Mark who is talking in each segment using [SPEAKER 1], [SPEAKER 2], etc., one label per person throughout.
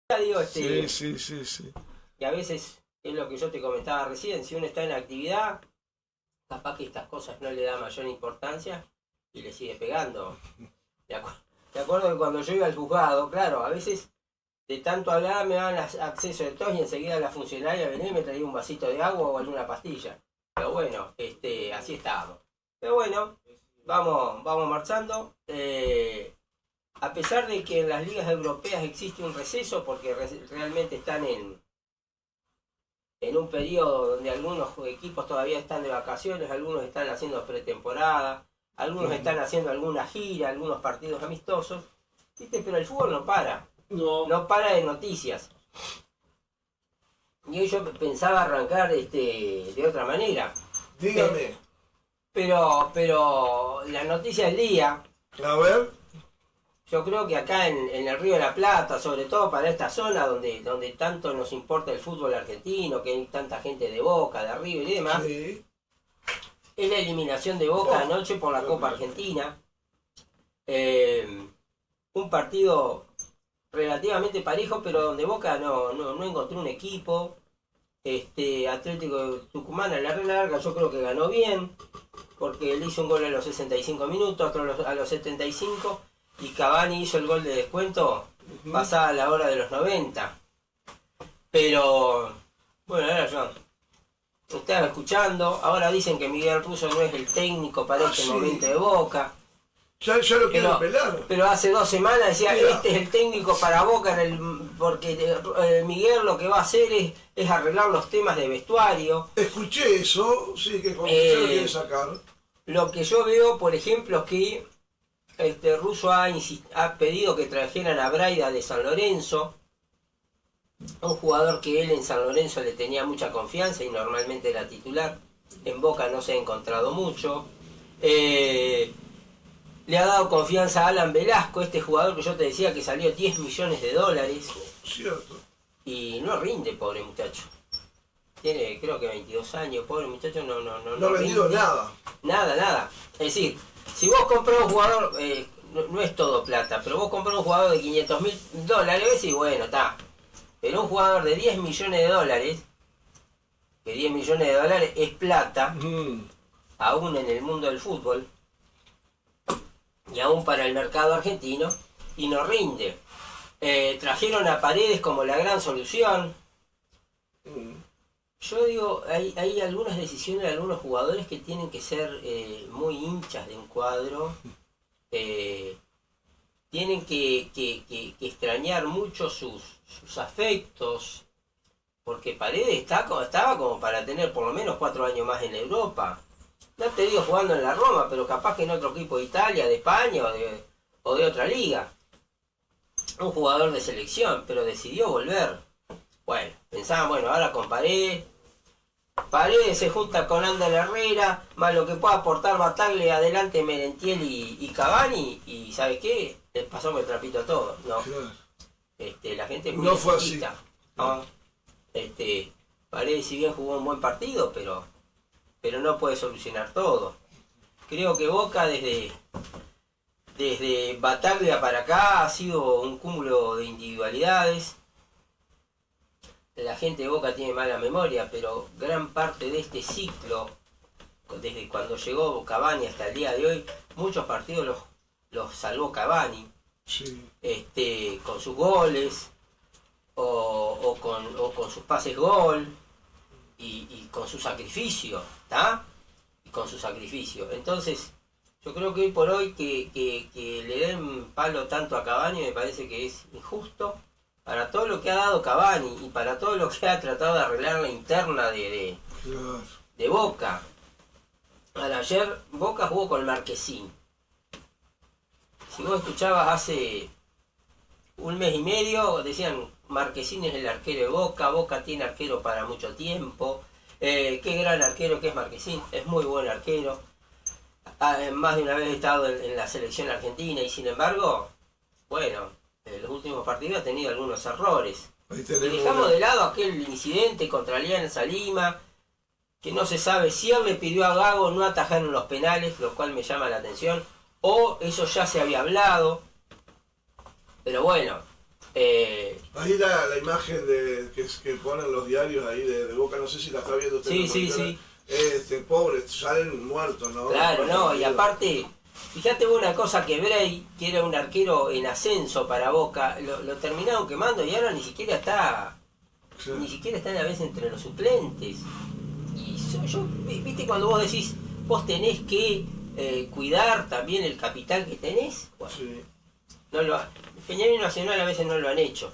[SPEAKER 1] Ya digo,
[SPEAKER 2] Sí.
[SPEAKER 1] y a veces es lo que yo te comentaba recién, si uno está en actividad, capaz que estas cosas no le da mayor importancia y le sigue pegando. Me acuerdo que cuando yo iba al juzgado, claro, a veces de tanto hablar me daban acceso de tos y enseguida la funcionaria venía y me traía un vasito de agua o alguna pastilla. Pero bueno, así estábamos. Pero bueno, vamos marchando. A pesar de que en las ligas europeas existe un receso, porque realmente están en un periodo donde algunos equipos todavía están de vacaciones, algunos están haciendo pretemporada, algunos están haciendo alguna gira, algunos partidos amistosos, ¿viste? Pero el fútbol no para, no para de noticias. Y yo pensaba arrancar de otra manera.
[SPEAKER 2] Dígame.
[SPEAKER 1] Pero la noticia del día,
[SPEAKER 2] A ver.
[SPEAKER 1] yo creo que acá en el Río de la Plata, sobre todo para esta zona donde tanto nos importa el fútbol argentino, que hay tanta gente de Boca, de River y demás,
[SPEAKER 2] Sí.
[SPEAKER 1] es la eliminación de Boca anoche por la Copa Argentina. Un partido relativamente parejo, pero donde Boca no encontró un equipo. Atlético de Tucumán a la larga yo creo que ganó bien, porque le hizo un gol a los 65 minutos, otro a los 75, y Cavani hizo el gol de descuento pasada la hora de los 90. Pero, bueno, ahora yo estaba escuchando, ahora dicen que Miguel Russo no es el técnico para este momento de Boca.
[SPEAKER 2] Ya lo quiero pelar.
[SPEAKER 1] Pero hace 2 semanas decía, este es el técnico para Boca, porque Miguel lo que va a hacer es arreglar los temas de vestuario.
[SPEAKER 2] Escuché eso, sí, que como ya lo quiere sacar.
[SPEAKER 1] Lo que yo veo, por ejemplo, es que Russo ha pedido que trajeran a Braida de San Lorenzo, un jugador que él en San Lorenzo le tenía mucha confianza y normalmente era titular. En Boca no se ha encontrado mucho. Le ha dado confianza a Alan Velasco, este jugador que yo te decía que salió 10 millones de dólares.
[SPEAKER 2] Cierto.
[SPEAKER 1] Y no rinde, pobre muchacho. Tiene creo que 22 años, pobre muchacho, no
[SPEAKER 2] No ha vendido
[SPEAKER 1] rinde.
[SPEAKER 2] nada.
[SPEAKER 1] Nada. Es decir, si vos comprás un jugador, no es todo plata, pero vos comprás un jugador de 500.000 dólares y bueno, está. Pero un jugador de 10 millones de dólares, que 10 millones de dólares es plata, aún en el mundo del fútbol, y aún para el mercado argentino, y no rinde. Trajeron a Paredes como la gran solución. Yo digo, hay algunas decisiones de algunos jugadores que tienen que ser muy hinchas de un cuadro. Tienen que extrañar mucho sus afectos, porque Paredes estaba como para tener por lo menos 4 años más en Europa. No te digo jugando en la Roma, pero capaz que en otro equipo de Italia, de España o de otra liga. Un jugador de selección, pero decidió volver. Bueno, pensaban, bueno, ahora con Paredes se junta con Ander Herrera, más lo que pueda aportar Bataglia, adelante Merentiel y Cavani, y ¿sabes qué? Les pasamos el trapito a todos, ¿no?
[SPEAKER 2] Claro.
[SPEAKER 1] La gente es muy
[SPEAKER 2] No fue así.
[SPEAKER 1] ¿no? Paredes si bien jugó un buen partido, pero no puede solucionar todo. Creo que Boca desde Bataglia para acá ha sido un cúmulo de individualidades. La gente de Boca tiene mala memoria, pero gran parte de este ciclo, desde cuando llegó Cavani hasta el día de hoy, muchos partidos los salvó Cavani.
[SPEAKER 2] Sí.
[SPEAKER 1] Con sus goles o con sus pases gol y con su sacrificio, ¿está? Y con su sacrificio. Entonces, yo creo que hoy por hoy que le den palo tanto a Cavani me parece que es injusto para todo lo que ha dado Cavani y para todo lo que ha tratado de arreglar la interna de Boca. Ahora, ayer Boca jugó con Marquezín. Si vos escuchabas hace un mes y medio, decían Marquezín es el arquero de Boca, Boca tiene arquero para mucho tiempo, qué gran arquero que es Marquezín, es muy buen arquero. Más de una vez he estado en la selección argentina y sin embargo, bueno, en los últimos partidos ha tenido algunos errores. Y dejamos de lado aquel incidente contra Alianza Lima, que no se sabe si él le pidió a Gago no atajar en los penales, lo cual me llama la atención, o eso ya se había hablado. Pero bueno,
[SPEAKER 2] Ahí la imagen que ponen los diarios ahí de Boca, no sé si la está viendo usted.
[SPEAKER 1] Sí, sí, sí.
[SPEAKER 2] Pobres, salen muertos, ¿no?
[SPEAKER 1] Claro, no, y aparte, fíjate una cosa que Bray, que era un arquero en ascenso para Boca, lo terminaron quemando y ahora ni siquiera está a la vez entre los suplentes. Y viste cuando vos decís, vos tenés que cuidar también el capital que tenés. Bueno,
[SPEAKER 2] Sí.
[SPEAKER 1] Peñarol y Nacional a veces no lo han hecho.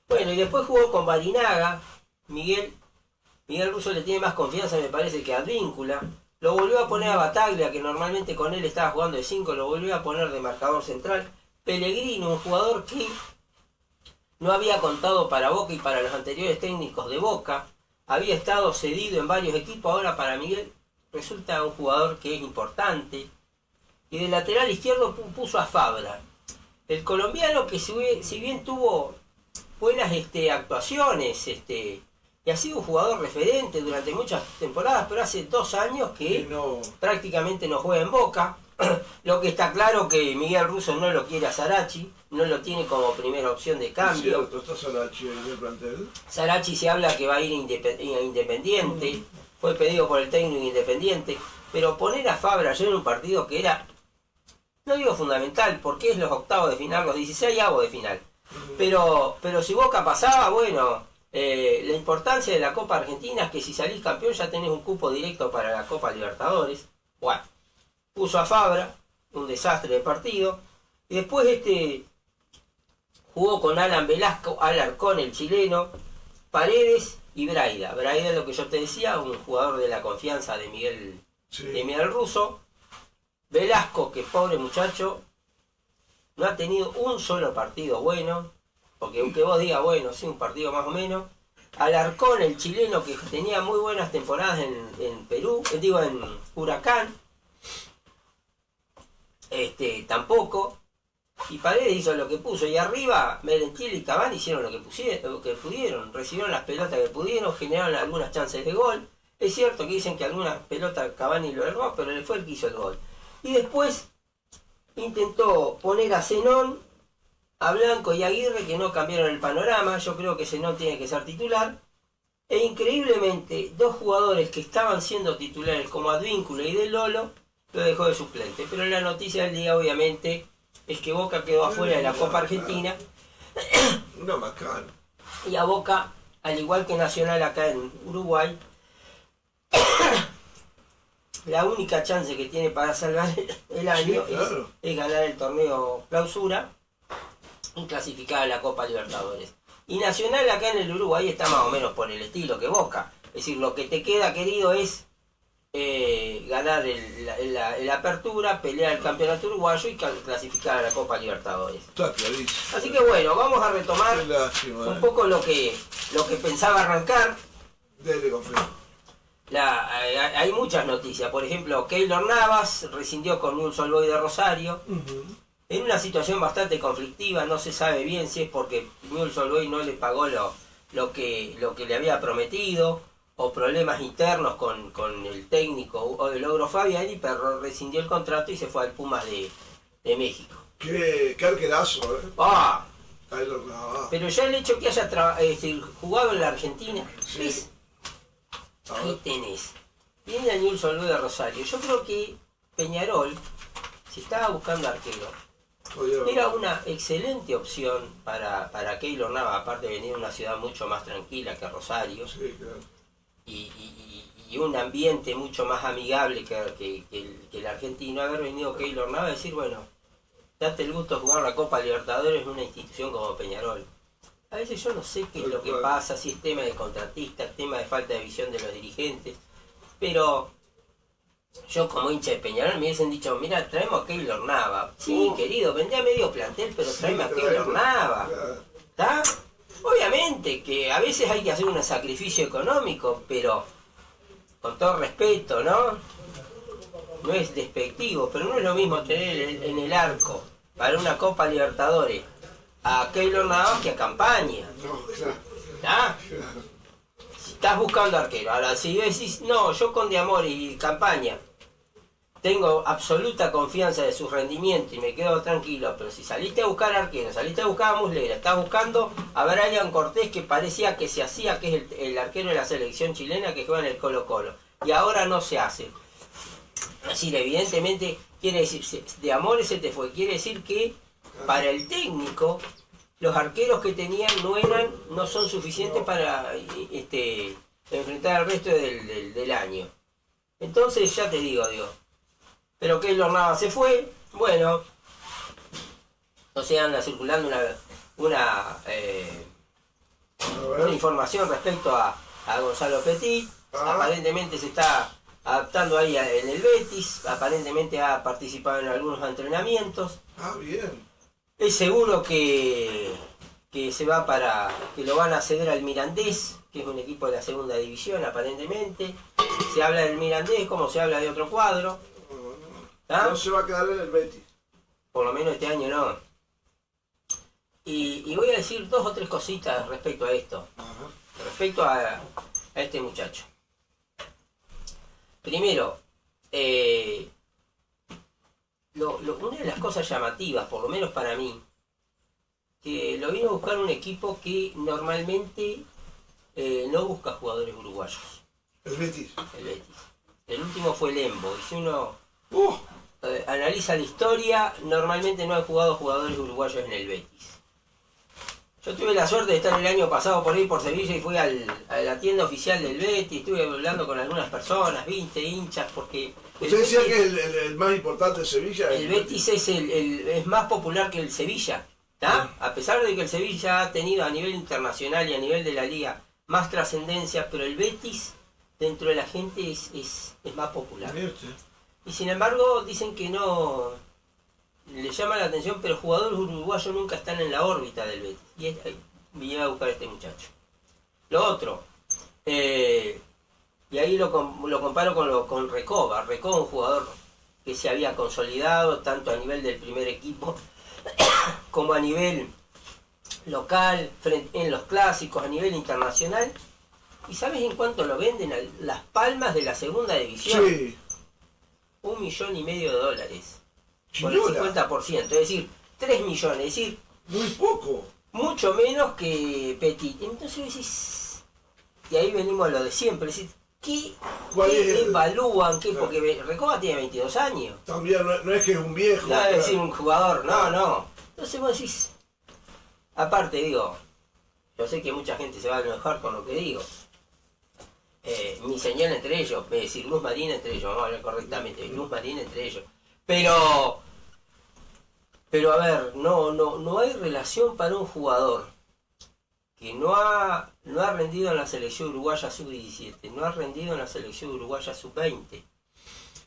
[SPEAKER 1] Bueno, y después jugó con Barinaga, Miguel Russo le tiene más confianza, me parece, que a Advíncula. Lo volvió a poner a Bataglia, que normalmente con él estaba jugando de 5, lo volvió a poner de marcador central. Pellegrino, un jugador que no había contado para Boca y para los anteriores técnicos de Boca. Había estado cedido en varios equipos, ahora para Miguel resulta un jugador que es importante. Y de lateral izquierdo puso a Fabra. El colombiano que si bien tuvo buenas actuaciones, y ha sido un jugador referente durante muchas temporadas, pero hace 2 años que prácticamente no juega en Boca. Lo que está claro que Miguel Russo no lo quiere a Sarachi, no lo tiene como primera opción de cambio.
[SPEAKER 2] ¿Es cierto? ¿Está Sarachi en el plantel?
[SPEAKER 1] Sarachi se habla que va a ir a Independiente, fue pedido por el técnico Independiente, pero poner a Fabra ayer en un partido que era, no digo fundamental, porque es los octavos de final, los 16avos de final. Pero si Boca pasaba, bueno, la importancia de la Copa Argentina es que si salís campeón ya tenés un cupo directo para la Copa Libertadores. Bueno, puso a Fabra, un desastre de partido. Y después jugó con Alan Velasco, Alarcón, el chileno, Paredes y Braida. Braida es lo que yo te decía, un jugador de la confianza de Miguel Russo. Velasco, que pobre muchacho, no ha tenido un solo partido bueno, porque aunque vos digas, bueno, sí, un partido más o menos. Alarcón, el chileno, que tenía muy buenas temporadas en Perú, en Huracán, tampoco. Y Paredes hizo lo que puso, y arriba Merentiel y Cavani hicieron lo que pudieron, recibieron las pelotas que pudieron, generaron algunas chances de gol. Es cierto que dicen que algunas pelotas Cavani lo erró, pero él fue el que hizo el gol. Y después intentó poner a Zenón, a Blanco y a Aguirre, que no cambiaron el panorama. Yo creo que Zenón tiene que ser titular. E increíblemente, 2 jugadores que estaban siendo titulares, como Advíncula y De Lolo, lo dejó de suplente. Pero la noticia del día, obviamente, es que Boca quedó afuera de la Copa Argentina.
[SPEAKER 2] Una macana.
[SPEAKER 1] Y a Boca, al igual que Nacional acá en Uruguay, la única chance que tiene para salvar el año es ganar el torneo Clausura y clasificar a la Copa Libertadores. Y Nacional acá en el Uruguay está más o menos por el estilo que Boca. Es decir, lo que te queda, querido, es ganar la apertura, pelear el campeonato uruguayo y clasificar a la Copa Libertadores.
[SPEAKER 2] Está clarísimo.
[SPEAKER 1] Así que bueno, vamos a retomar un poco lo que pensaba arrancar.
[SPEAKER 2] Dele confianza.
[SPEAKER 1] Hay muchas noticias. Por ejemplo, Keylor Navas rescindió con Newell's Old Boys de Rosario. En una situación bastante conflictiva, no se sabe bien si es porque Newell's Old Boys no le pagó lo que le había prometido, o problemas internos con el técnico o el Logro Fabiani, pero rescindió el contrato y se fue al Pumas de México.
[SPEAKER 2] Qué arquerazo,
[SPEAKER 1] ¡Ah!
[SPEAKER 2] Keylor Navas.
[SPEAKER 1] Pero ya el hecho que haya jugado en la Argentina,
[SPEAKER 2] Sí.
[SPEAKER 1] ¿ves? Ahí tenés. Viene a Newell's Old Boys de Rosario. Yo creo que Peñarol, si estaba buscando arquero, era una excelente opción para Keylor Navas, aparte de venir a una ciudad mucho más tranquila que Rosario.
[SPEAKER 2] Sí, claro.
[SPEAKER 1] Y un ambiente mucho más amigable que el argentino. Haber venido Keylor Navas y decir, bueno, date el gusto de jugar la Copa Libertadores en una institución como Peñarol. A veces yo no sé qué es lo que pasa, si es tema de contratistas, tema de falta de visión de los dirigentes, pero yo como hincha de Peñarol me hubiesen dicho, mira, traemos a Keylor Navas. Sí, querido, vendé a medio plantel, pero tráeme a Keylor Navas. ¿Está? Obviamente que a veces hay que hacer un sacrificio económico, pero con todo respeto, ¿no? No es despectivo, pero no es lo mismo tener en el arco para una Copa Libertadores a Keylor Navas que a Campaña. ¿Está? Si estás buscando arquero, ahora si decís, no, yo con De Amor y Campaña, tengo absoluta confianza de su rendimiento y me quedo tranquilo, pero si saliste a buscar arquero, saliste a buscar a Muslera, estás buscando a Brian Cortés, que parecía que se hacía, que es el arquero de la selección chilena que juega en el Colo-Colo, y ahora no se hace. Es decir, evidentemente, quiere decir, de Amores se te fue, quiere decir que para el técnico, los arqueros que tenían no son suficientes para enfrentar al resto del año. Entonces, ya te digo, pero Keylor Navas se fue, bueno, no se anda circulando una información respecto a Gonzalo Petit. Aparentemente se está adaptando ahí en el Betis, aparentemente ha participado en algunos entrenamientos.
[SPEAKER 2] Bien.
[SPEAKER 1] Es seguro que se va que lo van a ceder al Mirandés, que es un equipo de la segunda división aparentemente. Se habla del Mirandés como se habla de otro cuadro.
[SPEAKER 2] No se va a quedar en el Betis.
[SPEAKER 1] Por lo menos este año no. Y voy a decir 2 o 3 cositas respecto a esto. Respecto a este muchacho. Primero, una de las cosas llamativas, por lo menos para mí, que lo vino a buscar un equipo que normalmente no busca jugadores uruguayos.
[SPEAKER 2] El Betis.
[SPEAKER 1] El Betis. El último fue el Embo. Y si uno analiza la historia, normalmente no han jugado jugadores uruguayos en el Betis. Yo tuve la suerte de estar el año pasado por ahí por Sevilla y fui a la tienda oficial del Betis, estuve hablando con algunas personas, 20 hinchas, porque...
[SPEAKER 2] Usted decía que es el más importante de Sevilla.
[SPEAKER 1] El Betis es más popular que el Sevilla, ¿tá? A pesar de que el Sevilla ha tenido a nivel internacional y a nivel de la liga más trascendencia, pero el Betis dentro de la gente es más popular. Y sin embargo dicen que no... Le llama la atención, pero jugadores uruguayos nunca están en la órbita del Betis. Y vine a buscar a este muchacho. Lo otro, y ahí lo comparo con Recoba. Recoba, un jugador que se había consolidado tanto a nivel del primer equipo como a nivel local, en los clásicos, a nivel internacional. ¿Y sabes en cuánto lo venden? A Las Palmas de la segunda división.
[SPEAKER 2] Sí.
[SPEAKER 1] $1,5 millones. Por el 50%, es decir, 3 millones, es decir...
[SPEAKER 2] Muy poco.
[SPEAKER 1] Mucho menos que Petit. Entonces decís... Y ahí venimos a lo de siempre, es decir, ¿qué evalúan? Porque Recoba tiene 22 años.
[SPEAKER 2] También no es que es un viejo.
[SPEAKER 1] No es decir un jugador, no. Entonces vos decís... Aparte digo, yo sé que mucha gente se va a enojar con lo que digo. Mi señal entre ellos, es decir, Luz Marín entre ellos, vamos a hablar correctamente, Luz Marín entre ellos. Pero a ver, no hay relación para un jugador que no ha rendido en la selección uruguaya sub-17, no ha rendido en la selección uruguaya sub-20.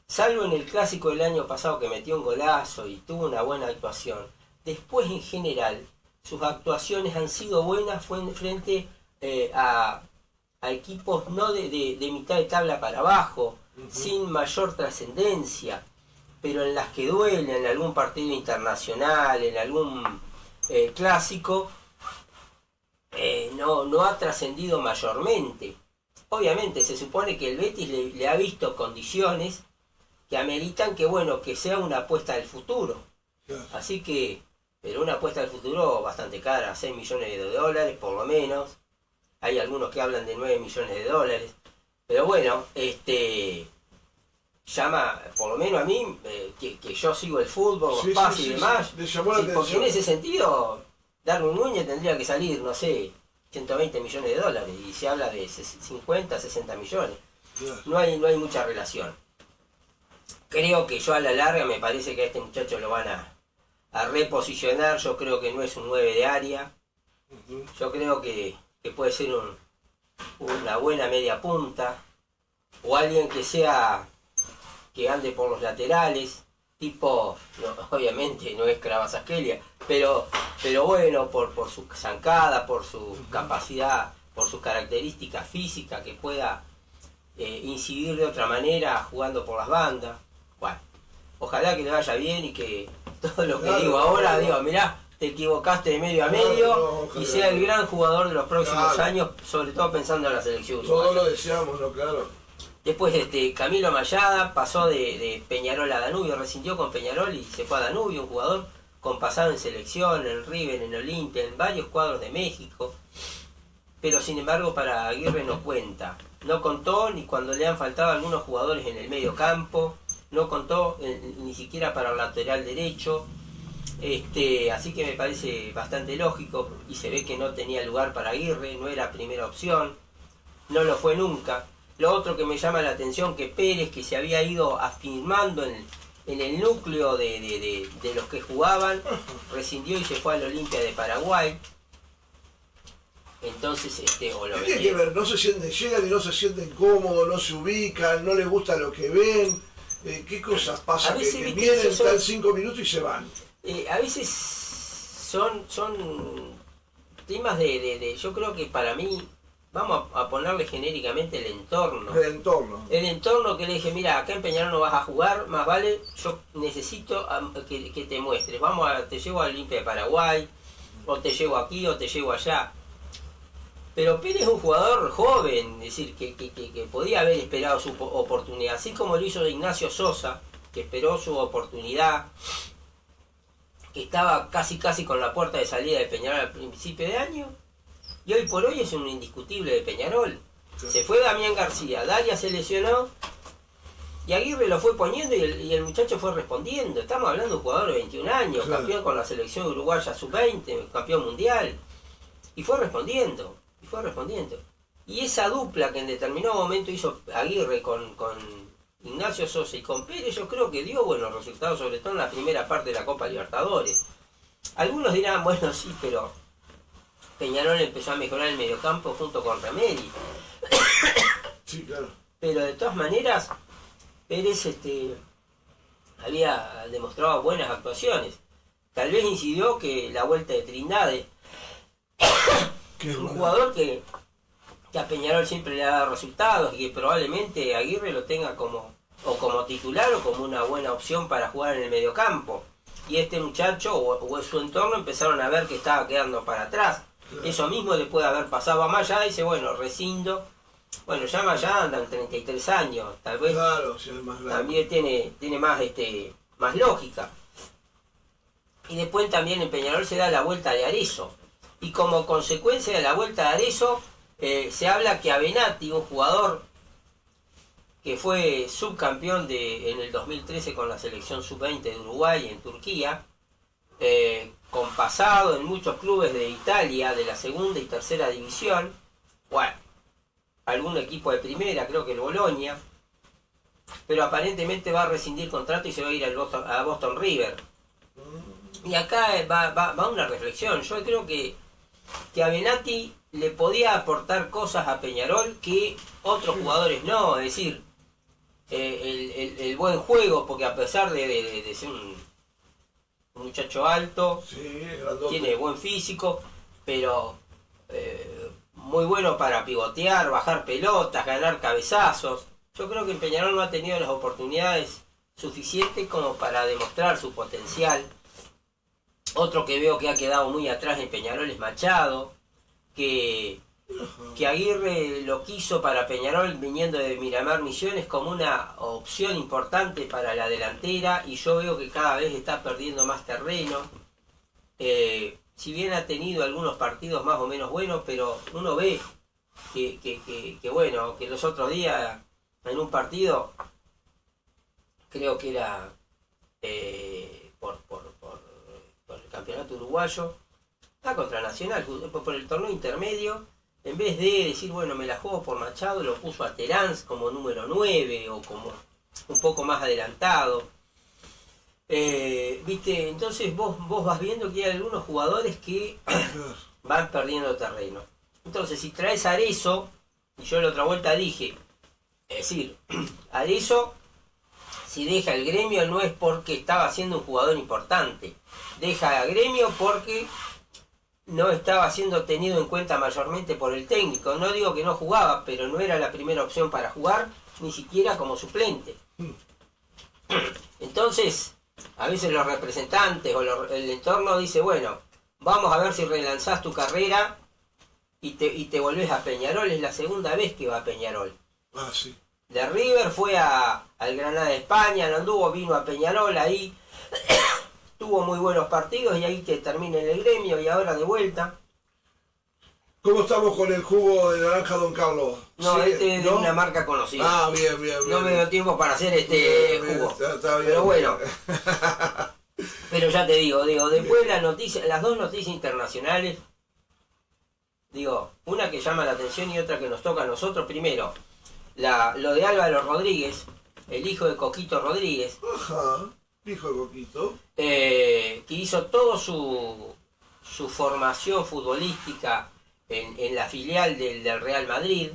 [SPEAKER 1] Salvo en el clásico del año pasado que metió un golazo y tuvo una buena actuación. Después en general, sus actuaciones han sido buenas frente a equipos no de mitad de tabla para abajo, sin mayor trascendencia, pero en las que duelen, en algún partido internacional, en algún clásico, no ha trascendido mayormente. Obviamente se supone que el Betis le ha visto condiciones que ameritan que sea una apuesta del futuro. Así que, pero una apuesta del futuro bastante cara, $6 millones por lo menos. Hay algunos que hablan de $9 millones. Pero bueno, llama, por lo menos a mí, que yo sigo el fútbol, los pases y demás, porque en ese sentido Darwin Núñez tendría que salir, no sé, $120 millones, y se habla de 50, 60 millones. No hay mucha relación. Creo que yo a la larga me parece que a este muchacho lo van a reposicionar. Yo creo que no es un 9 de área. Yo creo que puede ser una buena media punta, o alguien que ande por los laterales, tipo, obviamente no es Kvaratskhelia, pero bueno, por su zancada, por su capacidad, por sus características físicas, que pueda incidir de otra manera jugando por las bandas. Bueno, ojalá que le vaya bien y que todo lo que digo ahora, mirá, te equivocaste de medio a medio, y sea el gran jugador de los próximos años, sobre todo pensando en la selección uruguaya.
[SPEAKER 2] Todos lo deseamos, claro.
[SPEAKER 1] Después Camilo Mayada pasó de Peñarol a Danubio, rescindió con Peñarol y se fue a Danubio, un jugador con pasado en selección, en River, en Olimpia, en varios cuadros de México. Pero sin embargo para Aguirre no cuenta. No contó ni cuando le han faltado algunos jugadores en el medio campo, no contó ni siquiera para el lateral derecho. Así que me parece bastante lógico y se ve que no tenía lugar para Aguirre, no era primera opción, no lo fue nunca. Lo otro que me llama la atención que Pérez, que se había ido afirmando en el núcleo de los que jugaban, rescindió y se fue al Olimpia de Paraguay. Entonces, o lo
[SPEAKER 2] tiene que ver, no se sienten, llegan y no se sienten cómodos, no se ubican, no les gusta lo que ven. ¿Qué cosas pasan? Que vienen, están 5 minutos y se van.
[SPEAKER 1] A veces son temas yo creo que para mí, vamos a ponerle genéricamente el entorno.
[SPEAKER 2] El entorno.
[SPEAKER 1] El entorno que le dije, mira, acá en Peñarol no vas a jugar, más vale, yo necesito que te muestres. Te llevo al Olimpia de Paraguay, o te llevo aquí, o te llevo allá. Pero Pérez es un jugador joven, es decir, que podía haber esperado su oportunidad, así como lo hizo Ignacio Sosa, que esperó su oportunidad, que estaba casi con la puerta de salida de Peñarol al principio de año, y hoy por hoy es un indiscutible de Peñarol. Sí. Se fue Damián García, Dalia se lesionó, y Aguirre lo fue poniendo y el muchacho fue respondiendo. Estamos hablando de un jugador de 21 años, claro, campeón con la selección uruguaya sub-20, campeón mundial, y fue respondiendo. Y esa dupla que en determinado momento hizo Aguirre con Ignacio Sosa y con Pérez, yo creo que dio buenos resultados, sobre todo en la primera parte de la Copa Libertadores. Algunos dirán, bueno, sí, pero Peñarol empezó a mejorar el mediocampo junto con Remedi.
[SPEAKER 2] Sí, claro.
[SPEAKER 1] Pero de todas maneras, Pérez había demostrado buenas actuaciones. Tal vez incidió que la vuelta de Trindade, un jugador que a Peñarol siempre le ha dado resultados y que probablemente Aguirre lo tenga como titular o como una buena opción para jugar en el mediocampo. Y este muchacho o su entorno empezaron a ver que estaba quedando para atrás. Claro. Eso mismo le puede haber pasado a Mayada y dice, bueno, rescindo. Bueno, ya Mayada anda en 33 años, tal vez
[SPEAKER 2] claro, sí, es más
[SPEAKER 1] también tiene más lógica. Y después también en Peñarol se da la vuelta de Arezzo. Y como consecuencia de la vuelta de Arezzo, se habla que Avenatti, un jugador que fue subcampeón en el 2013 con la selección sub-20 de Uruguay en Turquía, con pasado en muchos clubes de Italia, de la segunda y tercera división, bueno, algún equipo de primera, creo que el Bologna, pero aparentemente va a rescindir contrato y se va a ir a Boston River. Y acá va una reflexión. Yo creo que Avenatti le podía aportar cosas a Peñarol que otros jugadores no, es decir, el buen juego, porque a pesar de ser un muchacho alto,
[SPEAKER 2] sí,
[SPEAKER 1] tiene buen físico, pero muy bueno para pivotear, bajar pelotas, ganar cabezazos. Yo creo que en Peñarol no ha tenido las oportunidades suficientes como para demostrar su potencial. Otro que veo que ha quedado muy atrás en Peñarol es Machado, que Aguirre lo quiso para Peñarol viniendo de Miramar Misiones como una opción importante para la delantera, y yo veo que cada vez está perdiendo más terreno. Si bien ha tenido algunos partidos más o menos buenos, pero uno ve que bueno, que los otros días en un partido, creo que era por el campeonato uruguayo, contra Nacional, por el torneo intermedio, en vez de decir, bueno, me la juego por Machado, lo puso a Terán como número 9 o como un poco más adelantado. ¿Viste? Entonces vos vas viendo que hay algunos jugadores que van perdiendo terreno. Entonces, si traes a Arezzo, y yo la otra vuelta dije, es decir, Arezzo, si deja el Gremio no es porque estaba siendo un jugador importante, deja a Gremio porque no estaba siendo tenido en cuenta mayormente por el técnico. No digo que no jugaba, pero no era la primera opción para jugar, ni siquiera como suplente. Entonces, a veces los representantes o el entorno dice, bueno, vamos a ver si relanzás tu carrera y te volvés a Peñarol. Es la segunda vez que va a Peñarol.
[SPEAKER 2] Ah, sí.
[SPEAKER 1] de River, fue al Granada de España, no anduvo, vino a Peñarol ahí, tuvo muy buenos partidos y ahí que termina en el Gremio y ahora de vuelta.
[SPEAKER 2] ¿Cómo estamos con el jugo de naranja Don Carlos?
[SPEAKER 1] No,
[SPEAKER 2] ¿Sí?
[SPEAKER 1] este es de una marca conocida.
[SPEAKER 2] Ah, bien.
[SPEAKER 1] No me dio tiempo para hacer jugo.
[SPEAKER 2] Está bien.
[SPEAKER 1] Pero bueno. Pero ya te digo, después las dos noticias internacionales, una que llama la atención y otra que nos toca a nosotros. Primero, lo de Álvaro Rodríguez, el hijo de Coquito Rodríguez.
[SPEAKER 2] Ajá, hijo de Coquito.
[SPEAKER 1] Que hizo toda su formación futbolística en la filial del Real Madrid,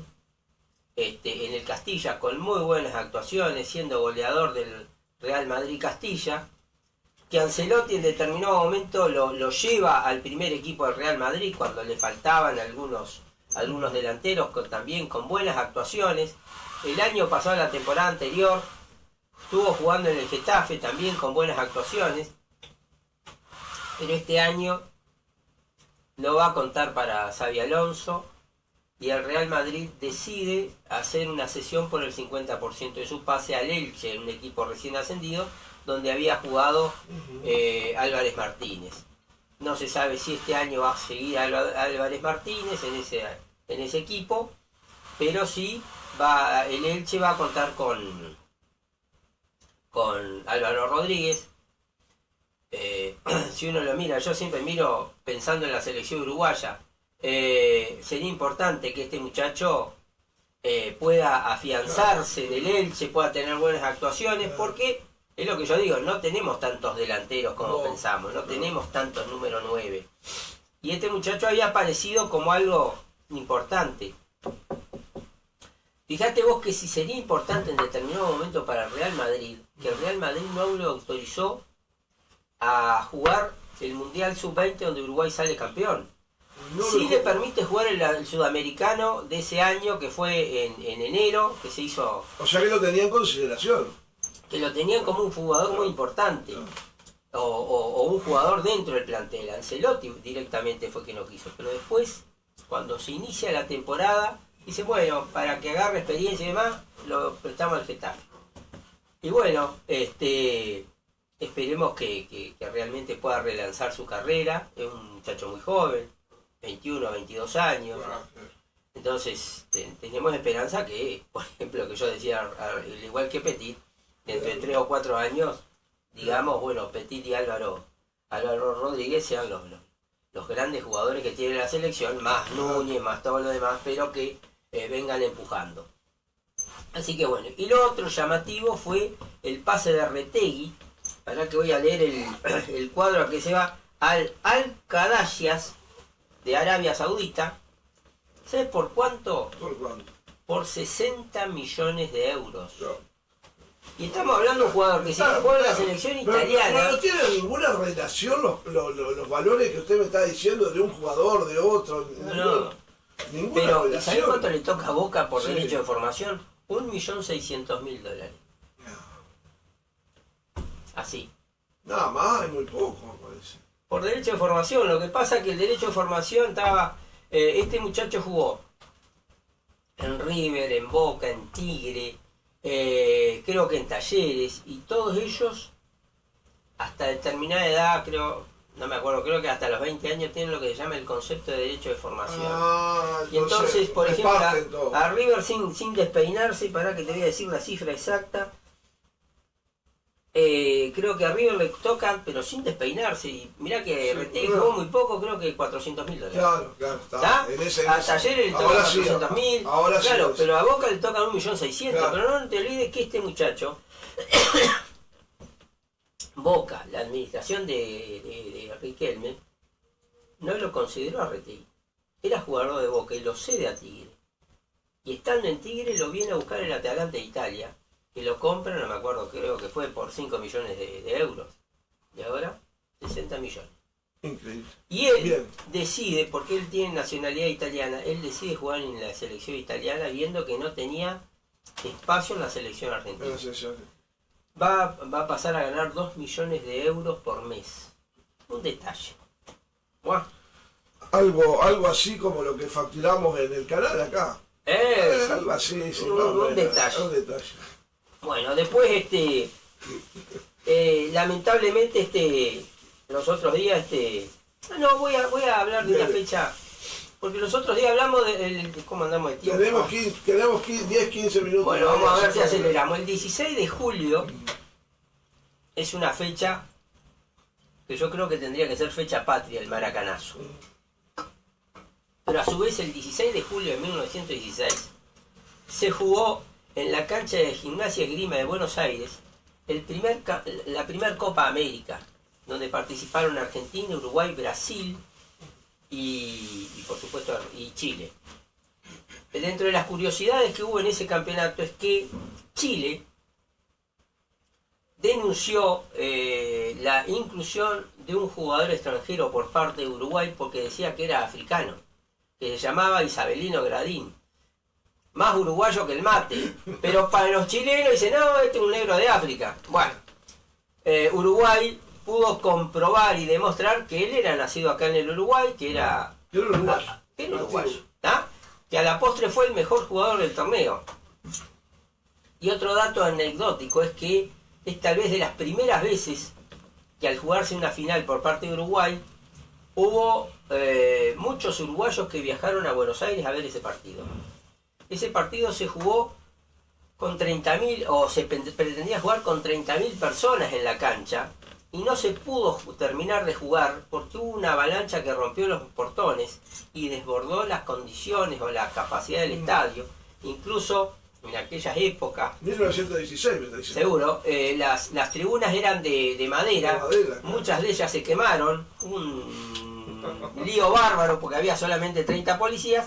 [SPEAKER 1] en el Castilla, con muy buenas actuaciones, siendo goleador del Real Madrid Castilla, que Ancelotti en determinado momento lo lleva al primer equipo del Real Madrid cuando le faltaban algunos delanteros también con buenas actuaciones. El año pasado, la temporada anterior, estuvo jugando en el Getafe también con buenas actuaciones, pero este año no va a contar para Xabi Alonso y el Real Madrid decide hacer una cesión por el 50% de su pase al Elche, un equipo recién ascendido, donde había jugado Álvarez Martínez. No se sabe si este año va a seguir Álvarez Martínez en ese equipo, pero sí el Elche va a contar con Álvaro Rodríguez. Si uno lo mira, yo siempre miro pensando en la selección uruguaya, sería importante que este muchacho pueda afianzarse del Elche, pueda tener buenas actuaciones, porque es lo que yo digo, no tenemos tantos delanteros como pensamos, no tenemos tantos número 9. Y este muchacho había aparecido como algo importante. Fíjate vos que si sería importante en determinado momento para el Real Madrid, que el Real Madrid no lo autorizó a jugar el Mundial Sub-20 donde Uruguay sale campeón. Sí le permite jugar el sudamericano de ese año que fue en enero, que se hizo...
[SPEAKER 2] O sea que lo tenía en consideración.
[SPEAKER 1] Que lo tenían como un jugador muy importante. O un jugador dentro del plantel. Ancelotti directamente fue quien lo quiso. Pero después, cuando se inicia la temporada, dice, bueno, para que agarre experiencia y demás, lo prestamos al Getafe. Y bueno, esperemos que realmente pueda relanzar su carrera. Es un muchacho muy joven, 21, 22 años. Entonces tenemos esperanza que, por ejemplo, que yo decía, al igual que Petit, dentro de 3 o 4 años, digamos, bueno, Petit y Álvaro Rodríguez sean los grandes jugadores que tiene la selección, más Núñez, más todo lo demás, pero que vengan empujando. Así que bueno, y lo otro llamativo fue el pase de Retegui. Para que voy a leer el cuadro a que se va al Al-Qadasiyas de Arabia Saudita. ¿Sabes por cuánto?
[SPEAKER 2] ¿Por cuánto?
[SPEAKER 1] Por 60 millones de euros.
[SPEAKER 2] No.
[SPEAKER 1] Y estamos hablando de un jugador que si juega en la selección italiana...
[SPEAKER 2] Pero no tiene ninguna relación los valores que usted me está diciendo de un jugador, de otro.
[SPEAKER 1] No.
[SPEAKER 2] Ninguna
[SPEAKER 1] Pero
[SPEAKER 2] relación.
[SPEAKER 1] ¿sabes cuánto le toca a Boca por
[SPEAKER 2] Sí.
[SPEAKER 1] derecho de formación? $1.600.000. Así.
[SPEAKER 2] Nada más, es muy poco, me parece.
[SPEAKER 1] Por derecho de formación. Lo que pasa es que el derecho de formación estaba... este muchacho jugó en River, en Boca, en Tigre, creo que en Talleres, y todos ellos, hasta determinada edad, creo que hasta los 20 años tienen lo que se llama el concepto de derecho de formación.
[SPEAKER 2] Y
[SPEAKER 1] entonces, por ejemplo, a River sin despeinarse, para que te voy a decir la cifra exacta, creo que a River le tocan, pero sin despeinarse, y mirá que Retegui jugó muy poco, creo que $400.000.
[SPEAKER 2] Claro, está.
[SPEAKER 1] A Talleres le tocan 400.000, claro, pero a Boca le tocan 1.600.000, claro. Pero no te olvides que este muchacho, Boca, la administración de Riquelme, no lo consideró a Retegui. Era jugador de Boca y lo cede a Tigre. Y estando en Tigre lo viene a buscar el Atalanta de Italia, que lo compra, no me acuerdo, creo que fue por 5 millones de euros. Y ahora, 60 millones.
[SPEAKER 2] Increíble.
[SPEAKER 1] Y él decide, porque él tiene nacionalidad italiana, él decide jugar en la selección italiana viendo que no tenía espacio en la selección argentina. Va a pasar a ganar 2 millones de euros por mes. Un detalle.
[SPEAKER 2] Algo así como lo que facturamos en el canal acá.
[SPEAKER 1] Sí,
[SPEAKER 2] algo así, sí,
[SPEAKER 1] un detalle. Bueno, después lamentablemente los otros días no voy a hablar de una fecha, porque los otros días hablamos de cómo andamos de tiempo.
[SPEAKER 2] Tenemos 10, 15 minutos.
[SPEAKER 1] Bueno, vamos a ver si aceleramos. El 16 de julio es una fecha que yo creo que tendría que ser fecha patria, el Maracanazo. Pero a su vez el 16 de julio de 1916 se jugó en la cancha de Gimnasia y Esgrima de Buenos Aires la primer Copa América, donde participaron Argentina, Uruguay, Brasil y por supuesto y Chile. Dentro de las curiosidades que hubo en ese campeonato es que Chile denunció la inclusión de un jugador extranjero por parte de Uruguay porque decía que era africano, que se llamaba Isabelino Gradín, más uruguayo que el mate, pero para los chilenos dicen, no, este es un negro de África. Bueno, Uruguay pudo comprobar y demostrar que él era nacido acá en el Uruguay, que era uruguayo, que a la postre fue el mejor jugador del torneo. Y otro dato anecdótico es que es tal vez de las primeras veces que al jugarse una final por parte de Uruguay, hubo muchos uruguayos que viajaron a Buenos Aires a ver ese partido. Ese partido se jugó con 30.000, o se pretendía jugar con 30.000 personas en la cancha, y no se pudo terminar de jugar porque hubo una avalancha que rompió los portones y desbordó las condiciones o la capacidad del estadio. Incluso en aquellas épocas,
[SPEAKER 2] 1916 me está diciendo.
[SPEAKER 1] Seguro, las tribunas eran de madera, muchas de ellas se quemaron, un lío bárbaro porque había solamente 30 policías,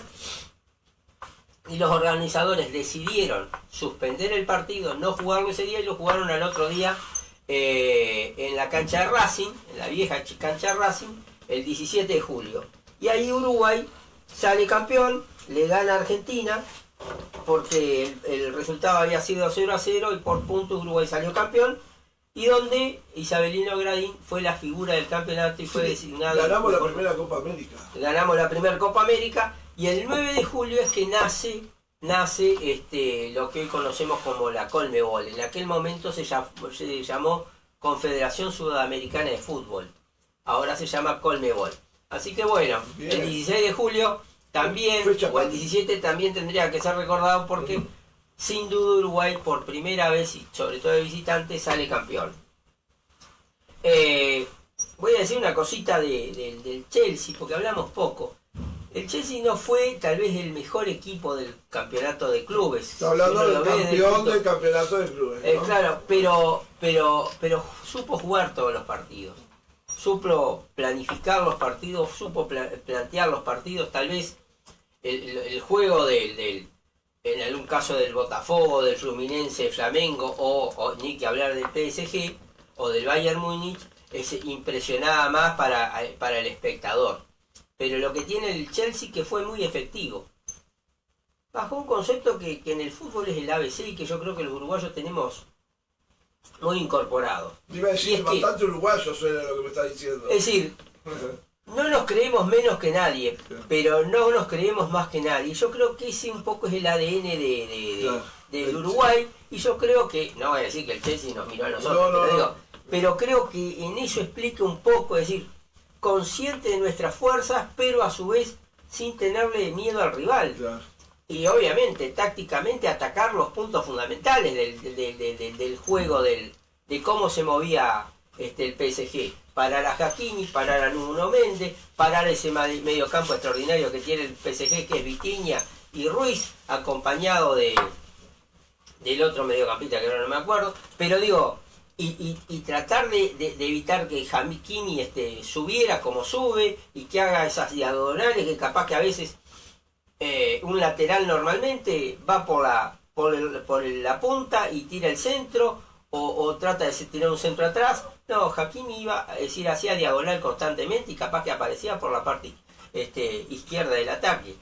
[SPEAKER 1] y los organizadores decidieron suspender el partido, no jugarlo ese día, y lo jugaron al otro día en la cancha de Racing, en la vieja cancha de Racing, el 17 de julio. Y ahí Uruguay sale campeón, le gana a Argentina, porque el resultado había sido 0-0 y por puntos Uruguay salió campeón, y donde Isabelino Gradín fue la figura del campeonato y fue designado.
[SPEAKER 2] Ganamos la primera Copa América.
[SPEAKER 1] Ganamos la primera Copa América, y el 9 de julio es que nace lo que hoy conocemos como la Conmebol. En aquel momento se llamó Confederación Sudamericana de Fútbol. Ahora se llama Conmebol. Así que bueno, bien. El 16 de julio también, o el 17 también tendría que ser recordado porque sin duda Uruguay por primera vez, y sobre todo de visitante, sale campeón. Voy a decir una cosita del Chelsea, porque hablamos poco. El Chelsea no fue tal vez el mejor equipo del campeonato de clubes.
[SPEAKER 2] Está hablando del campeón del campeonato de clubes, ¿no?
[SPEAKER 1] Claro, pero supo jugar todos los partidos. Supo planificar los partidos, supo plantear los partidos. Tal vez el juego en algún caso del Botafogo, del Fluminense, Flamengo, o ni que hablar del PSG o del Bayern Múnich, impresionaba más para el espectador. Pero lo que tiene el Chelsea que fue muy efectivo. Bajo un concepto que en el fútbol es el ABC y que yo creo que los uruguayos tenemos muy incorporado.
[SPEAKER 2] Iba a decir, bastante uruguayo suena lo que me está diciendo.
[SPEAKER 1] Es decir, no nos creemos menos que nadie, pero no nos creemos más que nadie. Yo creo que ese un poco es el ADN del Uruguay, y yo creo que, no voy a decir que el Chelsea nos miró a nosotros, pero creo que en eso explica un poco, es decir, consciente de nuestras fuerzas, pero a su vez sin tenerle miedo al rival. Claro. Y obviamente, tácticamente, atacar los puntos fundamentales del juego, de cómo se movía el PSG. Parar a Hakimi, parar a Nuno Méndez, parar ese medio campo extraordinario que tiene el PSG, que es Vitinha y Ruiz, acompañado del otro mediocampista que ahora no me acuerdo, pero digo, y tratar de evitar que Hakimi subiera como sube y que haga esas diagonales que capaz que a veces un lateral normalmente va por la punta y tira el centro o trata de tirar un centro atrás. No, Hakimi iba a decir hacía diagonal constantemente y capaz que aparecía por la parte izquierda del ataque.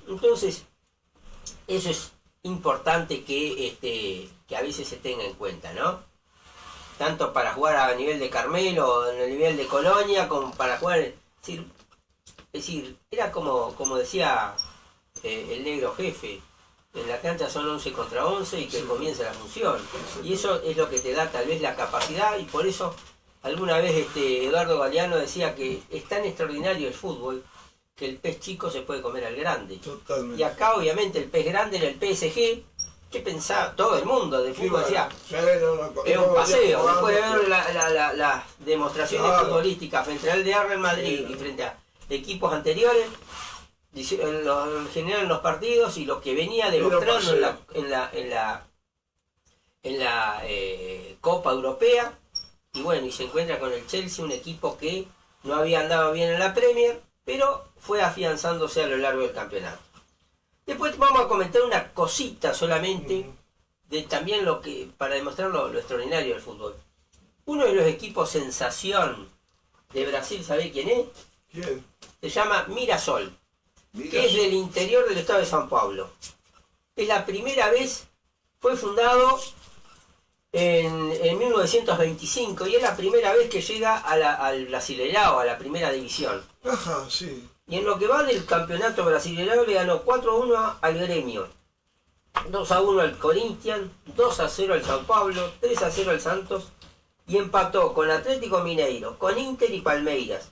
[SPEAKER 1] Entonces, eso es importante que a veces se tenga en cuenta, ¿no? Tanto para jugar a nivel de Carmelo o en el nivel de Colonia, como para jugar... Es decir, era como decía el negro jefe. En la cancha son 11 contra 11 y que comienza la función. Y eso es lo que te da tal vez la capacidad, y por eso alguna vez Eduardo Galeano decía que es tan extraordinario el fútbol que el pez chico se puede comer al grande.
[SPEAKER 2] Totalmente.
[SPEAKER 1] Y acá obviamente el pez grande era el PSG, que pensaba todo el mundo de fútbol, decía, es un paseo. Después de ver las demostraciones futbolísticas frente al Real Madrid y frente a equipos anteriores, generan los partidos y lo que venía demostrando en la Copa Europea, y bueno, y se encuentra con el Chelsea, un equipo que no había andado bien en la Premier, pero fue afianzándose a lo largo del campeonato. Después vamos a comentar una cosita solamente de también lo que, para demostrar lo extraordinario del fútbol. Uno de los equipos sensación de Brasil, ¿sabés quién es?
[SPEAKER 2] ¿Quién?
[SPEAKER 1] Se llama Mirassol, que es del interior del estado de São Paulo. Es la primera vez, fue fundado en 1925 y es la primera vez que llega al Brasileirao, a la primera división.
[SPEAKER 2] Ajá, sí.
[SPEAKER 1] Y en lo que va del campeonato brasileño le ganó 4-1 al Gremio, 2-1 al Corinthians, 2-0 al São Paulo, 3-0 al Santos, y empató con Atlético Mineiro, con Inter y Palmeiras.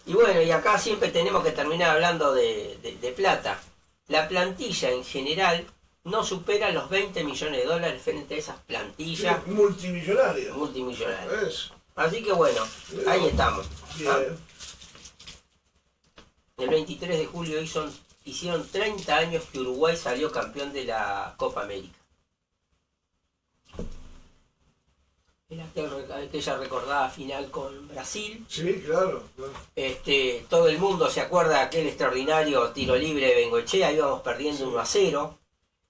[SPEAKER 1] Y bueno, y acá siempre tenemos que terminar hablando de plata. La plantilla en general no supera los 20 millones de dólares frente a esas plantillas
[SPEAKER 2] multimillonarias.
[SPEAKER 1] Multimillonarias. Así que bueno, ahí estamos.
[SPEAKER 2] Bien.
[SPEAKER 1] El 23 de julio hicieron 30 años que Uruguay salió campeón de la Copa América. Era aquella recordada final con Brasil.
[SPEAKER 2] Sí, claro.
[SPEAKER 1] Todo el mundo se acuerda de aquel extraordinario tiro libre de Bengoechea, íbamos perdiendo 1-0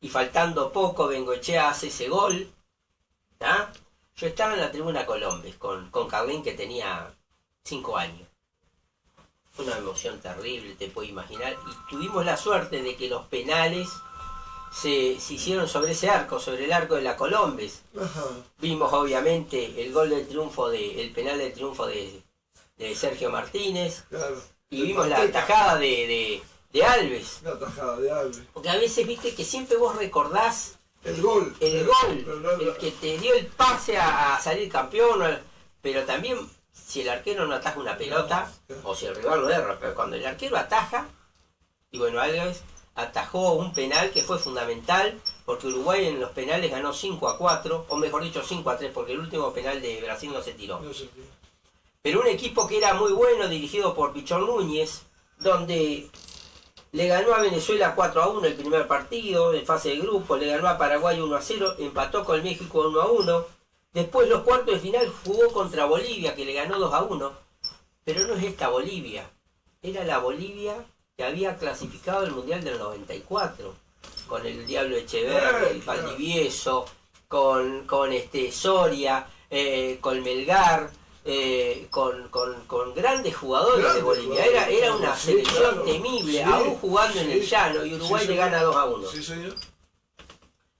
[SPEAKER 1] y faltando poco Bengoechea hace ese gol. ¿Ah? Yo estaba en la tribuna Colombes con Carlín, que tenía 5 años. Una emoción terrible, te puedes imaginar, y tuvimos la suerte de que los penales se hicieron sobre ese arco, sobre el arco de la Colombes.
[SPEAKER 2] Ajá.
[SPEAKER 1] Vimos obviamente el gol del triunfo, el penal del triunfo de Sergio Martínez, claro. Y vimos la tajada de Alves.
[SPEAKER 2] La tajada de Alves.
[SPEAKER 1] Porque a veces viste que siempre vos recordás
[SPEAKER 2] el gol,
[SPEAKER 1] el que te dio el pase a salir campeón, pero también si el arquero no ataja una pelota, o si el rival lo erra, pero cuando el arquero ataja, y bueno, Alves atajó un penal que fue fundamental, porque Uruguay en los penales ganó 5-4, o mejor dicho 5-3, porque el último penal de Brasil no se tiró. Pero un equipo que era muy bueno, dirigido por Pichón Núñez, donde le ganó a Venezuela 4-1 el primer partido, en fase de grupo, le ganó a Paraguay 1-0, empató con México 1-1, después los cuartos de final jugó contra Bolivia, que le ganó 2-1, pero no es esta Bolivia, era la Bolivia que había clasificado el Mundial del 94, con el Diablo Echeverri, Valdivieso, con Soria, con Melgar, con grandes jugadores de Bolivia. Era una selección temible, aún jugando en el llano, y Uruguay le gana 2-1.
[SPEAKER 2] Sí, señor.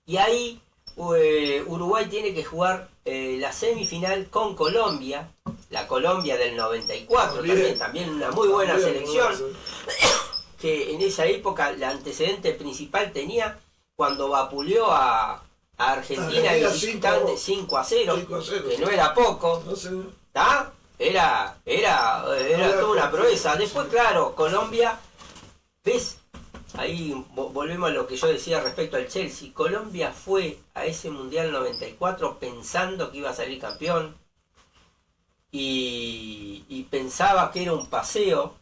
[SPEAKER 1] Y ahí Uruguay tiene que jugar la semifinal con Colombia, la Colombia del 94, también una muy buena selección, que en esa época el antecedente principal tenía cuando vapuleó a Argentina y visitante 5-0, que no era poco. ¿Tá? Era toda una proeza. Después, claro, Colombia, ¿ves? Ahí volvemos a lo que yo decía respecto al Chelsea. Colombia fue a ese Mundial 94 pensando que iba a salir campeón y pensaba que era un paseo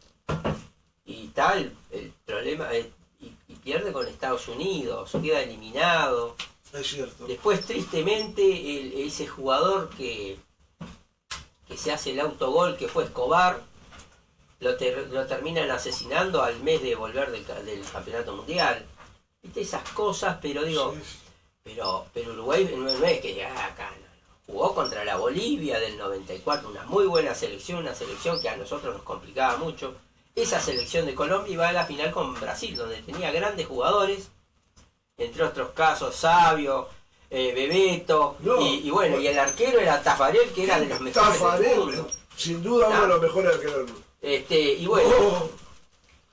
[SPEAKER 1] y tal. El problema y pierde con Estados Unidos, queda eliminado.
[SPEAKER 2] Es cierto.
[SPEAKER 1] Después, tristemente, ese jugador que se hace el autogol, que fue Escobar, lo terminan asesinando al mes de volver del campeonato mundial. ¿Viste? Esas cosas, pero digo, pero Uruguay no es que llegaba acá, no. Jugó contra la Bolivia del 94, una muy buena selección, una selección que a nosotros nos complicaba mucho. Esa selección de Colombia iba a la final con Brasil, donde tenía grandes jugadores, entre otros casos Sabio, Bebeto, y bueno, y el arquero era Tafarel, que era de los mejores del mundo.
[SPEAKER 2] Sin duda uno de los mejores arqueros del mundo.
[SPEAKER 1] Y bueno,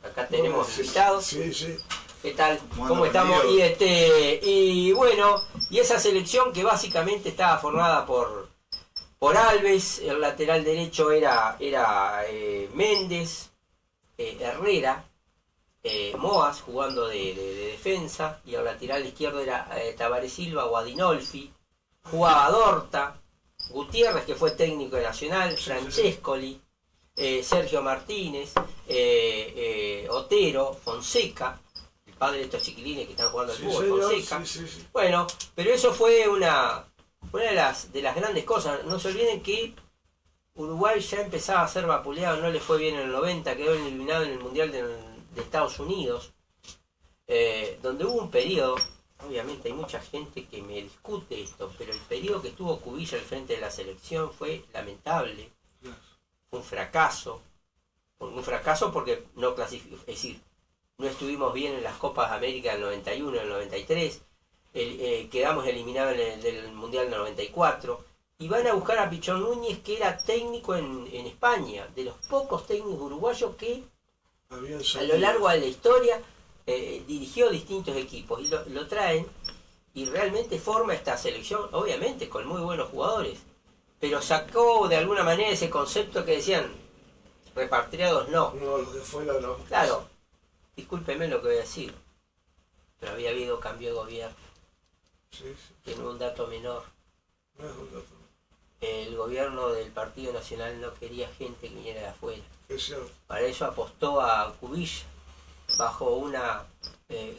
[SPEAKER 1] acá ya tenemos invitados.
[SPEAKER 2] Sí, sí.
[SPEAKER 1] ¿Qué tal? ¿Cómo estamos? Y bueno, y esa selección que básicamente estaba formada por Alves, el lateral derecho era Méndez, Herrera, Moas jugando de defensa, y el lateral izquierdo era Tabaré Silva o Adinolfi, jugaba Dorta, Gutiérrez, que fue técnico de Nacional, Francescoli, Sergio Martínez, Otero, Fonseca, el padre de estos chiquilines que están jugando al fútbol, Fonseca. Bueno, pero eso fue una de las grandes cosas. No se olviden que Uruguay ya empezaba a ser vapuleado, no le fue bien en el 90, quedó eliminado en el Mundial de Estados Unidos, donde hubo un periodo, obviamente hay mucha gente que me discute esto, pero el periodo que estuvo Cubilla al frente de la selección fue lamentable, fue un fracaso porque no clasificó, es decir, no estuvimos bien en las Copas de América del 91, del 93, quedamos eliminados del Mundial del 94, y van a buscar a Pichón Núñez, que era técnico en España, de los pocos técnicos uruguayos que a lo largo de la historia dirigió distintos equipos, y lo traen, y realmente forma esta selección, obviamente con muy buenos jugadores, pero sacó de alguna manera ese concepto que decían, repatriados no.
[SPEAKER 2] No, los de fuera no.
[SPEAKER 1] Claro, discúlpeme lo que voy a decir, pero había habido cambio de gobierno.
[SPEAKER 2] Sí.
[SPEAKER 1] Tiene un dato menor.
[SPEAKER 2] No es un dato.
[SPEAKER 1] El gobierno del Partido Nacional no quería gente que viniera de afuera.
[SPEAKER 2] Es cierto.
[SPEAKER 1] Para eso apostó a Cubilla bajo una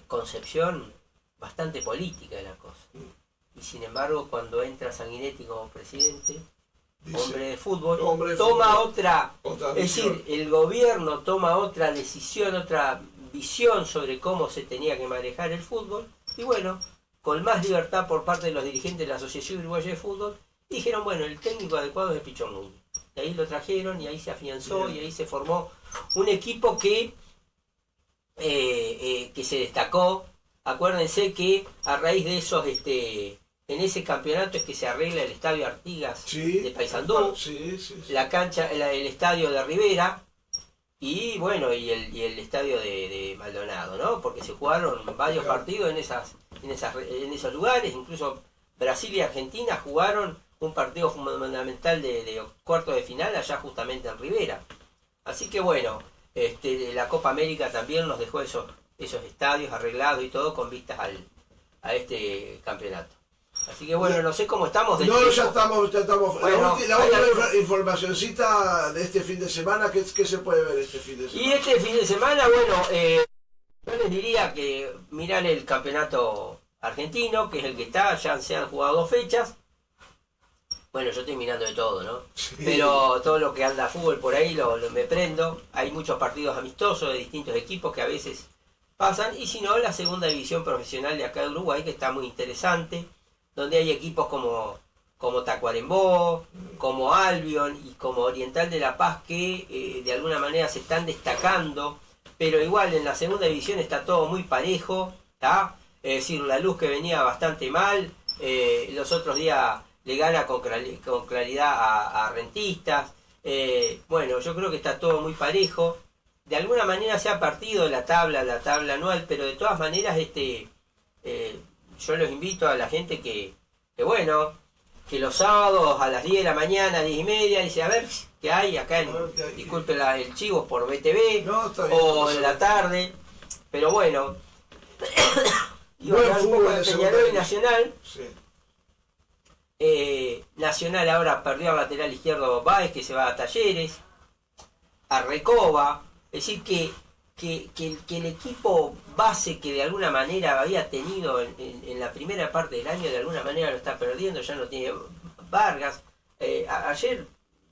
[SPEAKER 1] concepción bastante política de la cosa. Y sin embargo, cuando entra Sanguinetti como presidente, hombre de fútbol, toma otra es decir, el gobierno toma otra decisión, otra visión sobre cómo se tenía que manejar el fútbol, y bueno, con más libertad por parte de los dirigentes de la Asociación Uruguaya de Fútbol, dijeron, bueno, el técnico adecuado es Pichón Núñez. Y ahí lo trajeron, y ahí se afianzó, y ahí se formó un equipo que se destacó. Acuérdense que a raíz de esos, en ese campeonato es que se arregla el estadio Artigas de Paysandú, la cancha, el estadio de Rivera, y bueno, y el estadio de Maldonado, ¿no? Porque se jugaron varios partidos en esos lugares, incluso Brasil y Argentina jugaron un partido fundamental de cuarto de final allá justamente en Rivera. Así que bueno, la Copa América también nos dejó esos estadios arreglados y todo con vistas a este campeonato. Así que bueno, no sé cómo estamos.
[SPEAKER 2] No, ya estamos.
[SPEAKER 1] Bueno,
[SPEAKER 2] la última informacioncita de este fin de semana, ¿qué se puede ver este fin de semana?
[SPEAKER 1] Y este fin de semana, bueno, yo les diría que miran el campeonato argentino, que es el que está, ya se han jugado 2 fechas. Bueno, yo estoy mirando de todo, ¿no? Sí. Pero todo lo que anda fútbol por ahí me prendo. Hay muchos partidos amistosos de distintos equipos que a veces pasan. Y si no, la segunda división profesional de acá de Uruguay, que está muy interesante, donde hay equipos como Tacuarembó, como Albion y como Oriental de La Paz, que de alguna manera se están destacando. Pero igual en la segunda división está todo muy parejo, ¿tá? Es decir, La Luz, que venía bastante mal, los otros días le gana con claridad a Rentistas. Bueno, yo creo que está todo muy parejo. De alguna manera se ha partido la tabla anual, pero de todas maneras yo los invito a la gente que bueno, que los sábados a las 10 de la mañana, 10 y media, dice, a ver qué hay acá disculpen el chivo, por BTV, o en la tarde, pero bueno. Y bueno, un poco de Peñarol y Nacional.
[SPEAKER 2] Sí.
[SPEAKER 1] Nacional ahora perdió al lateral izquierdo Báez, que se va a Talleres, a Recoba. Es decir, que el equipo base que de alguna manera había tenido en la primera parte del año, de alguna manera lo está perdiendo, ya no tiene Vargas. Ayer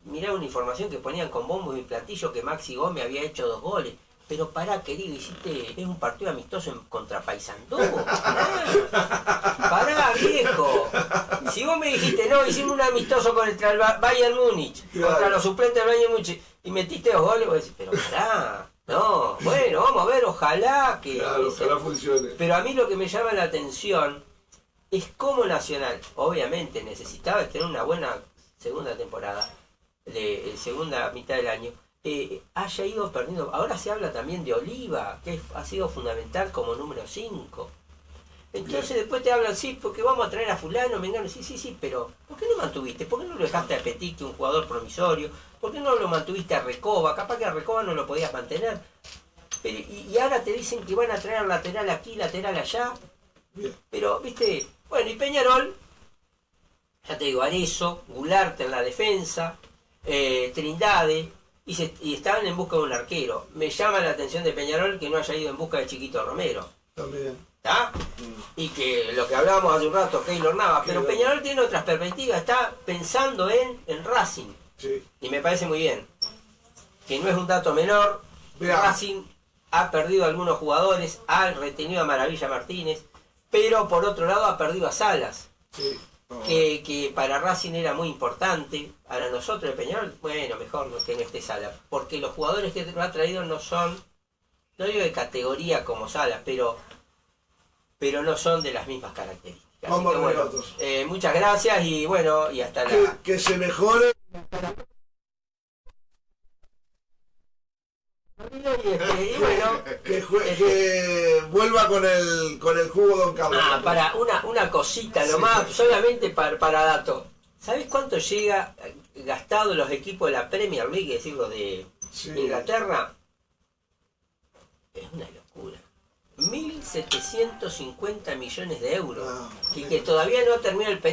[SPEAKER 1] miré una información que ponían con bombos y platillos que Maxi Gómez había hecho 2 goles. Pero pará, querido, es un partido amistoso contra Paysandú. Pará, viejo. Si vos me dijiste, no, hicimos un amistoso contra el Bayern Múnich, contra los suplentes del Bayern Múnich, y metiste 2 goles, vos decís, pero pará. No, bueno, vamos a ver, ojalá que...
[SPEAKER 2] Claro, ojalá funcione.
[SPEAKER 1] Pero a mí lo que me llama la atención es cómo Nacional, obviamente, necesitaba tener una buena segunda temporada, de segunda mitad del año, haya ido perdiendo. Ahora se habla también de Oliva, que ha sido fundamental como número 5. Entonces
[SPEAKER 2] Bien.
[SPEAKER 1] después te hablan, sí, porque vamos a traer a fulano, mengano, sí, pero ¿por qué no mantuviste? ¿Por qué no lo dejaste a Petit, un jugador promisorio? ¿Por qué no lo mantuviste a Recoba? Capaz que a Recoba no lo podías mantener. Pero, y ahora te dicen que van a traer lateral aquí, lateral allá.
[SPEAKER 2] Bien.
[SPEAKER 1] Pero, viste, bueno, y Peñarol, ya te digo, Arezzo, Gularte en la defensa, Trindade, y estaban en busca de un arquero. Me llama la atención de Peñarol que no haya ido en busca de Chiquito Romero.
[SPEAKER 2] También.
[SPEAKER 1] ¿Está? Y que lo que hablábamos hace un rato, Keylor Navas, pero
[SPEAKER 2] Keylor.
[SPEAKER 1] Peñarol tiene otras perspectivas, está pensando en Racing.
[SPEAKER 2] Sí.
[SPEAKER 1] Y me parece muy bien. Que no es un dato menor.
[SPEAKER 2] Veamos.
[SPEAKER 1] Racing ha perdido a algunos jugadores, ha retenido a Maravilla Martínez, pero por otro lado ha perdido a Salas,
[SPEAKER 2] Sí.
[SPEAKER 1] que para Racing era muy importante. Para nosotros de Peñarol, bueno, mejor que no esté Salas, porque los jugadores que ha traído no son, no digo de categoría como Salas, pero no son de las mismas características.
[SPEAKER 2] Vamos
[SPEAKER 1] Así que,
[SPEAKER 2] a ver
[SPEAKER 1] bueno,
[SPEAKER 2] otros.
[SPEAKER 1] muchas gracias y bueno, y hasta la...
[SPEAKER 2] Que se mejore.
[SPEAKER 1] Y bueno,
[SPEAKER 2] Que vuelva con el jugo Don Carlos.
[SPEAKER 1] para una cosita nomás, solamente para dato. ¿Sabés cuánto llega gastado los equipos de la Premier League, es decir, los de
[SPEAKER 2] Sí.
[SPEAKER 1] Inglaterra? Es una locura. 1.750 millones de euros.
[SPEAKER 2] Ah,
[SPEAKER 1] Y que todavía no termina el periodo.